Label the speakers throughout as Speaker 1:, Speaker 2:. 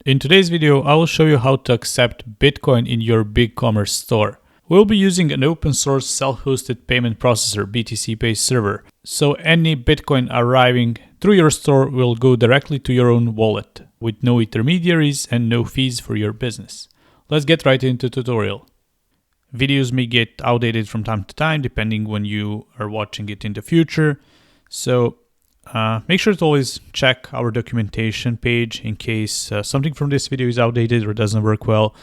Speaker 1: In today's video, I will show you how to accept Bitcoin in your BigCommerce store. We'll be using an open source self-hosted payment processor, BTCPay Server. So any Bitcoin arriving through your store will go directly to your own wallet with no intermediaries and no fees for your business. Let's get right into the tutorial. Videos may get outdated from time to time depending when you are watching it in the future. So make sure to always check our documentation page in case something from this video is outdated or doesn't work well.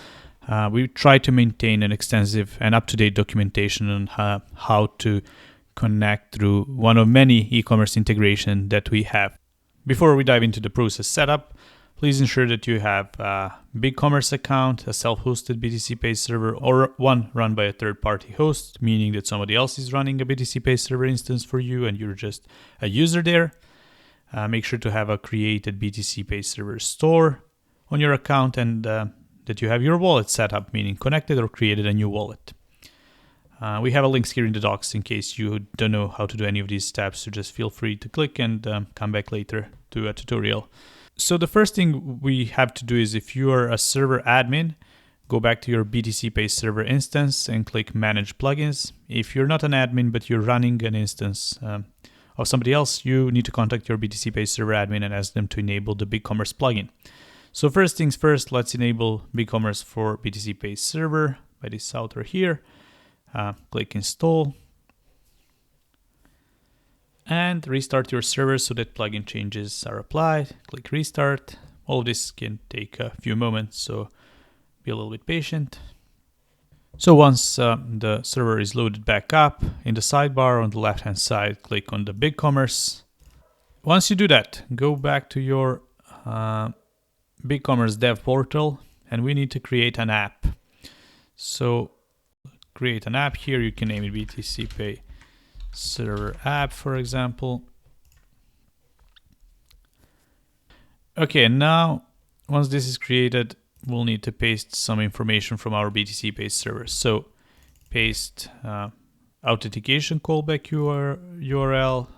Speaker 1: We try to maintain an extensive and up-to-date documentation on how to connect through one of many e-commerce integrations that we have. Before we dive into the process setup, please ensure that you have a BigCommerce account, a self-hosted BTCPay server, or one run by a third-party host, meaning that somebody else is running a BTCPay server instance for you and you're just a user there. Make sure to have a created BTCPay server store on your account and that you have your wallet set up, meaning connected or created a new wallet. We have a link here in the docs in case you don't know how to do any of these steps, so just feel free to click and come back later to a tutorial. So the first thing we have to do is, if you are a server admin, go back to your BTCPay server instance and click Manage Plugins. If you're not an admin but you're running an instance of somebody else, you need to contact your BTCPay server admin and ask them to enable the BigCommerce plugin. So first things first, let's enable BigCommerce for BTCPay server by this outer here. Click Install and restart your server so that plugin changes are applied. Click Restart. All of this can take a few moments, so be a little bit patient. So once the server is loaded back up, in the sidebar on the left hand side, click on the BigCommerce. Once you do that, go back to your BigCommerce dev portal and we need to create an app. So create an app here. You can name it BTCPay Server app, for example. Okay, now once this is created, we'll need to paste some information from our BTCPay server. So paste authentication callback URL,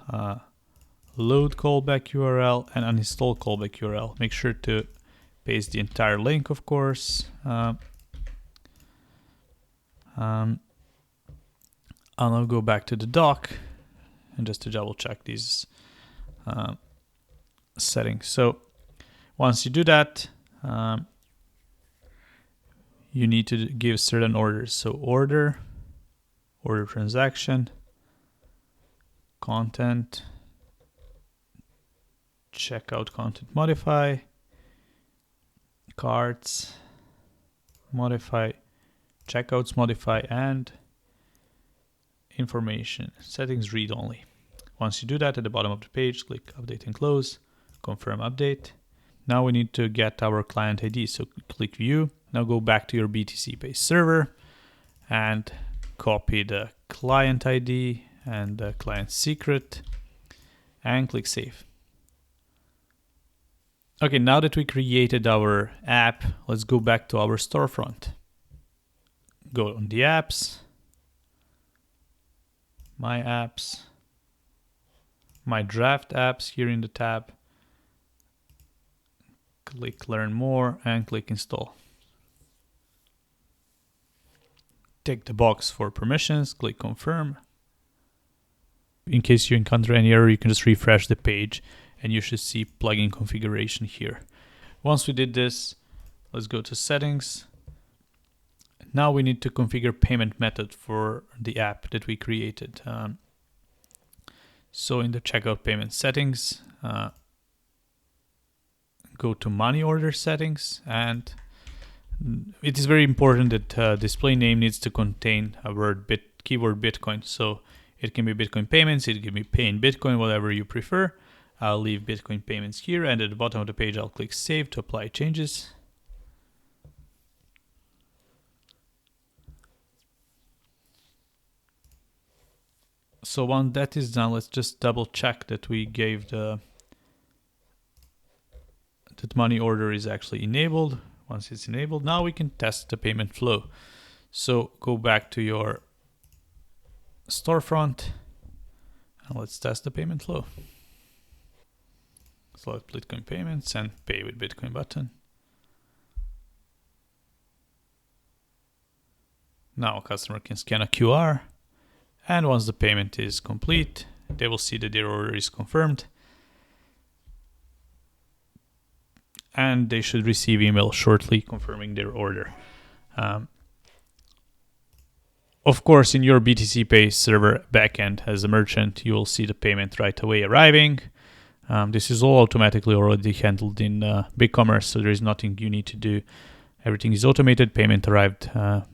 Speaker 1: load callback URL, and uninstall callback URL. Make sure to paste the entire link, of course. I'll now go back to the doc and just to double check these settings. So once you do that, you need to give certain orders. So order transaction, content, checkout content modify, carts modify, checkouts modify, and information settings read only. Once you do that, at the bottom of the page, click Update and Close, confirm update. Now we need to get our client ID, so click View. Now go back to your BTCPay server and copy the client ID and the client secret and click Save. Okay, now that we created our app, let's go back to our storefront. Go on the apps, my apps, my draft apps here in the tab. Click Learn More and click Install. Tick the box for permissions, click Confirm. In case you encounter any error, you can just refresh the page and you should see plugin configuration here. Once we did this, let's go to Settings. Now we need to configure payment method for the app that we created. So in the checkout payment settings, go to money order settings, and it is very important that display name needs to contain a keyword Bitcoin. So it can be Bitcoin payments, it can be pay in Bitcoin, whatever you prefer. I'll leave Bitcoin payments here, and at the bottom of the page I'll click Save to apply changes. So once that is done, let's just double check that we gave that money order is actually enabled. Once it's enabled, now we can test the payment flow. So go back to your storefront and let's test the payment flow. Select Bitcoin payments and pay with Bitcoin button. Now a customer can scan a QR, and once the payment is complete, they will see that their order is confirmed, and they should receive email shortly confirming their order. Of course, in your BTCPay Server backend as a merchant, you will see the payment right away arriving. This is all automatically already handled in BigCommerce, so there is nothing you need to do. Everything is automated. Payment arrived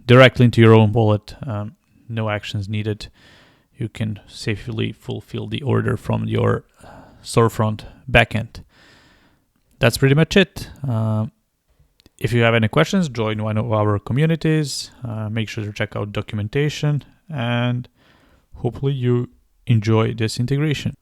Speaker 1: directly into your own wallet. No actions needed. You can safely fulfill the order from your storefront backend. That's pretty much it. If you have any questions, join one of our communities. Make sure to check out documentation, and hopefully you enjoy this integration.